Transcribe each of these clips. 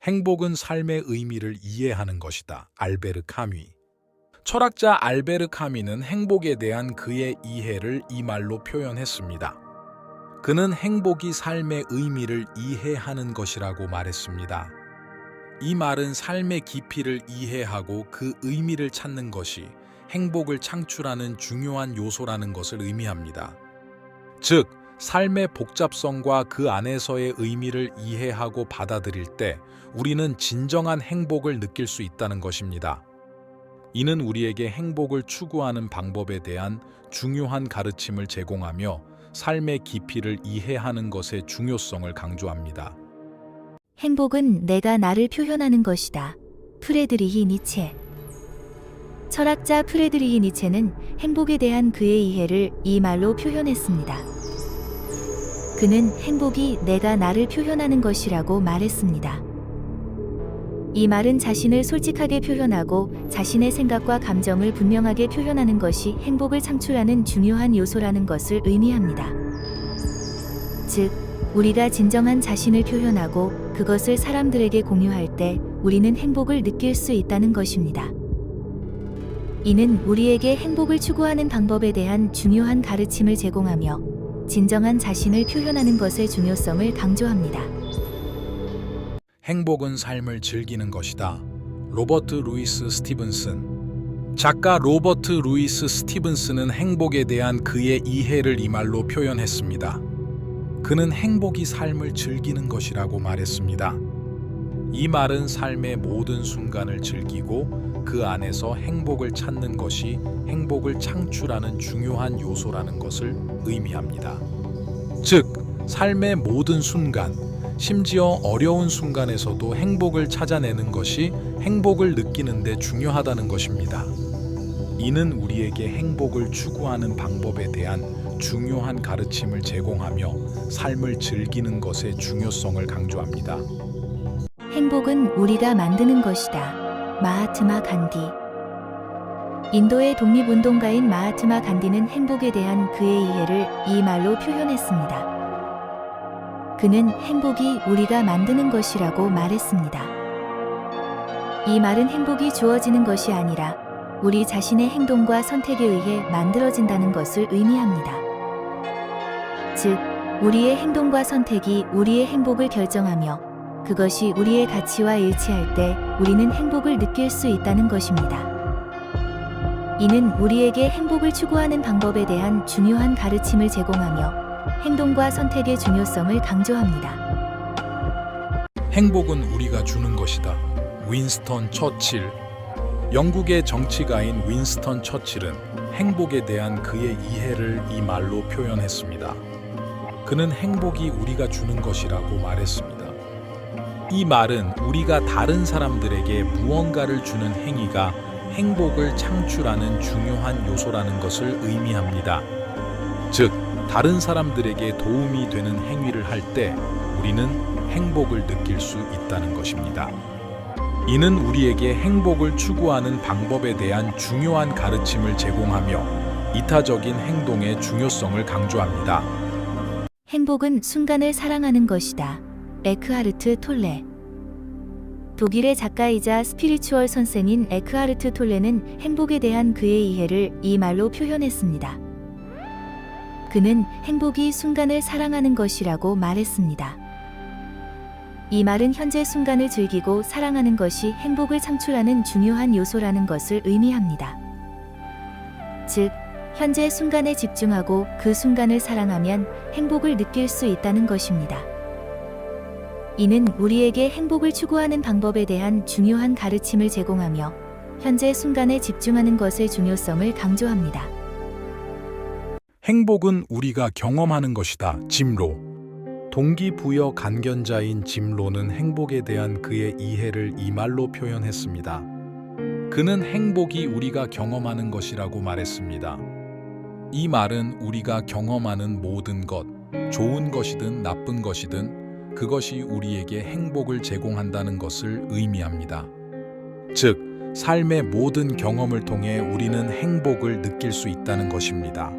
행복은 삶의 의미를 이해하는 것이다. 알베르 카뮈. 철학자 알베르 카뮈는 행복에 대한 그의 이해를 이 말로 표현했습니다. 그는 행복이 삶의 의미를 이해하는 것이라고 말했습니다. 이 말은 삶의 깊이를 이해하고 그 의미를 찾는 것이 행복을 창출하는 중요한 요소라는 것을 의미합니다. 즉, 삶의 복잡성과 그 안에서의 의미를 이해하고 받아들일 때 우리는 진정한 행복을 느낄 수 있다는 것입니다. 이는 우리에게 행복을 추구하는 방법에 대한 중요한 가르침을 제공하며 삶의 깊이를 이해하는 것의 중요성을 강조합니다. 행복은 내가 나를 표현하는 것이다. 프레드리히 니체. 철학자 프레드리히 니체는 행복에 대한 그의 이해를 이 말로 표현했습니다. 그는 행복이 내가 나를 표현하는 것이라고 말했습니다. 이 말은 자신을 솔직하게 표현하고 자신의 생각과 감정을 분명하게 표현하는 것이 행복을 창출하는 중요한 요소라는 것을 의미합니다. 즉, 우리가 진정한 자신을 표현하고 그것을 사람들에게 공유할 때 우리는 행복을 느낄 수 있다는 것입니다. 이는 우리에게 행복을 추구하는 방법에 대한 중요한 가르침을 제공하며 진정한 자신을 표현하는 것의 중요성을 강조합니다. 행복은 삶을 즐기는 것이다. 로버트 루이스 스티븐슨. 작가 로버트 루이스 스티븐슨은 행복에 대한 그의 이해를 이 말로 표현했습니다. 그는 행복이 삶을 즐기는 것이라고 말했습니다. 이 말은 삶의 모든 순간을 즐기고 그 안에서 행복을 찾는 것이 행복을 창출하는 중요한 요소라는 것을 의미합니다. 즉, 삶의 모든 순간, 심지어 어려운 순간에서도 행복을 찾아내는 것이 행복을 느끼는 데 중요하다는 것입니다. 이는 우리에게 행복을 추구하는 방법에 대한 중요한 가르침을 제공하며 삶을 즐기는 것의 중요성을 강조합니다. 행복은 우리가 만드는 것이다. 마하트마 간디. 인도의 독립운동가인 마하트마 간디는 행복에 대한 그의 이해를 이 말로 표현했습니다. 그는 행복이 우리가 만드는 것이라고 말했습니다. 이 말은 행복이 주어지는 것이 아니라 우리 자신의 행동과 선택에 의해 만들어진다는 것을 의미합니다. 즉, 우리의 행동과 선택이 우리의 행복을 결정하며 그것이 우리의 가치와 일치할 때 우리는 행복을 느낄 수 있다는 것입니다. 이는 우리에게 행복을 추구하는 방법에 대한 중요한 가르침을 제공하며 행동과 선택의 중요성을 강조합니다. 행복은 우리가 주는 것이다. 윈스턴 처칠. 영국의 정치가인 윈스턴 처칠은 행복에 대한 그의 이해를 이 말로 표현했습니다. 그는 행복이 우리가 주는 것이라고 말했습니다. 이 말은 우리가 다른 사람들에게 무언가를 주는 행위가 행복을 창출하는 중요한 요소라는 것을 의미합니다. 즉, 다른 사람들에게 도움이 되는 행위를 할 때 우리는 행복을 느낄 수 있다는 것입니다. 이는 우리에게 행복을 추구하는 방법에 대한 중요한 가르침을 제공하며 이타적인 행동의 중요성을 강조합니다. 행복은 순간을 사랑하는 것이다. 에크하르트 톨레. 독일의 작가이자 스피리추얼 선생인 에크하르트 톨레는 행복에 대한 그의 이해를 이 말로 표현했습니다. 그는 행복이 순간을 사랑하는 것이라고 말했습니다. 이 말은 현재 순간을 즐기고 사랑하는 것이 행복을 창출하는 중요한 요소라는 것을 의미합니다. 즉, 현재 순간에 집중하고 그 순간을 사랑하면 행복을 느낄 수 있다는 것입니다. 이는 우리에게 행복을 추구하는 방법에 대한 중요한 가르침을 제공하며 현재 순간에 집중하는 것의 중요성을 강조합니다. 행복은 우리가 경험하는 것이다. 짐로. 동기부여 간견자인 짐로는 행복에 대한 그의 이해를 이 말로 표현했습니다. 그는 행복이 우리가 경험하는 것이라고 말했습니다. 이 말은 우리가 경험하는 모든 것, 좋은 것이든 나쁜 것이든 그것이 우리에게 행복을 제공한다는 것을 의미합니다. 즉, 삶의 모든 경험을 통해 우리는 행복을 느낄 수 있다는 것입니다.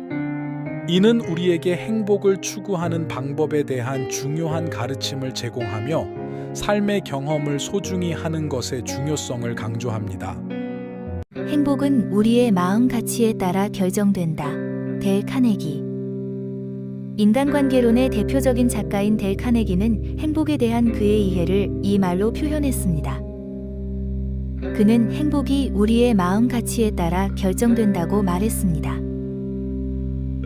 이는 우리에게 행복을 추구하는 방법에 대한 중요한 가르침을 제공하며 삶의 경험을 소중히 하는 것의 중요성을 강조합니다. 행복은 우리의 마음 가치에 따라 결정된다. 델 카네기. 인간관계론의 대표적인 작가인 델 카네기는 행복에 대한 그의 이해를 이 말로 표현했습니다. 그는 행복이 우리의 마음 가치에 따라 결정된다고 말했습니다.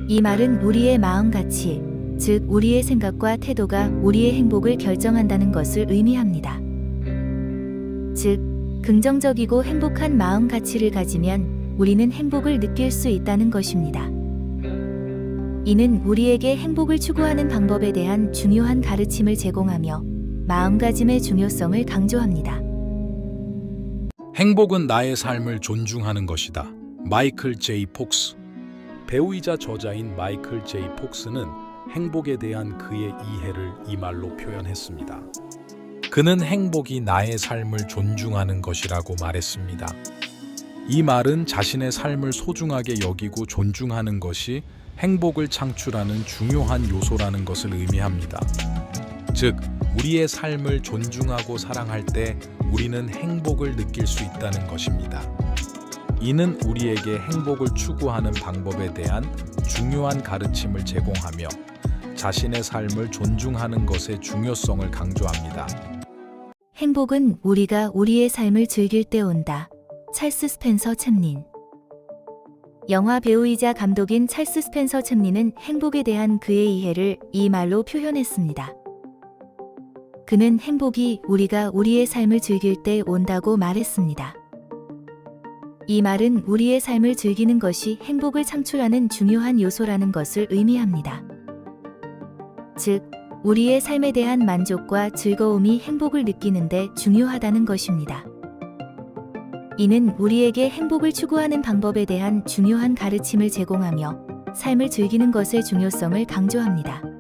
이 말은 우리의 마음 가치, 즉 우리의 생각과 태도가 우리의 행복을 결정한다는 것을 의미합니다. 즉, 긍정적이고 행복한 마음 가치를 가지면 우리는 행복을 느낄 수 있다는 것입니다. 이는 우리에게 행복을 추구하는 방법에 대한 중요한 가르침을 제공하며 마음가짐의 중요성을 강조합니다. 행복은 나의 삶을 존중하는 것이다. 마이클 제이 폭스. 배우이자 저자인 마이클 제이 폭스는 행복에 대한 그의 이해를 이 말로 표현했습니다. 그는 행복이 나의 삶을 존중하는 것이라고 말했습니다. 이 말은 자신의 삶을 소중하게 여기고 존중하는 것이 행복을 창출하는 중요한 요소라는 것을 의미합니다. 즉, 우리의 삶을 존중하고 사랑할 때 우리는 행복을 느낄 수 있다는 것입니다. 이는 우리에게 행복을 추구하는 방법에 대한 중요한 가르침을 제공하며 자신의 삶을 존중하는 것의 중요성을 강조합니다. 행복은 우리가 우리의 삶을 즐길 때 온다. 찰스 스펜서 챔린. 영화 배우이자 감독인 찰스 스펜서 챔린은 행복에 대한 그의 이해를 이 말로 표현했습니다. 그는 행복이 우리가 우리의 삶을 즐길 때 온다고 말했습니다. 이 말은 우리의 삶을 즐기는 것이 행복을 창출하는 중요한 요소라는 것을 의미합니다. 즉, 우리의 삶에 대한 만족과 즐거움이 행복을 느끼는데 중요하다는 것입니다. 이는 우리에게 행복을 추구하는 방법에 대한 중요한 가르침을 제공하며 삶을 즐기는 것의 중요성을 강조합니다.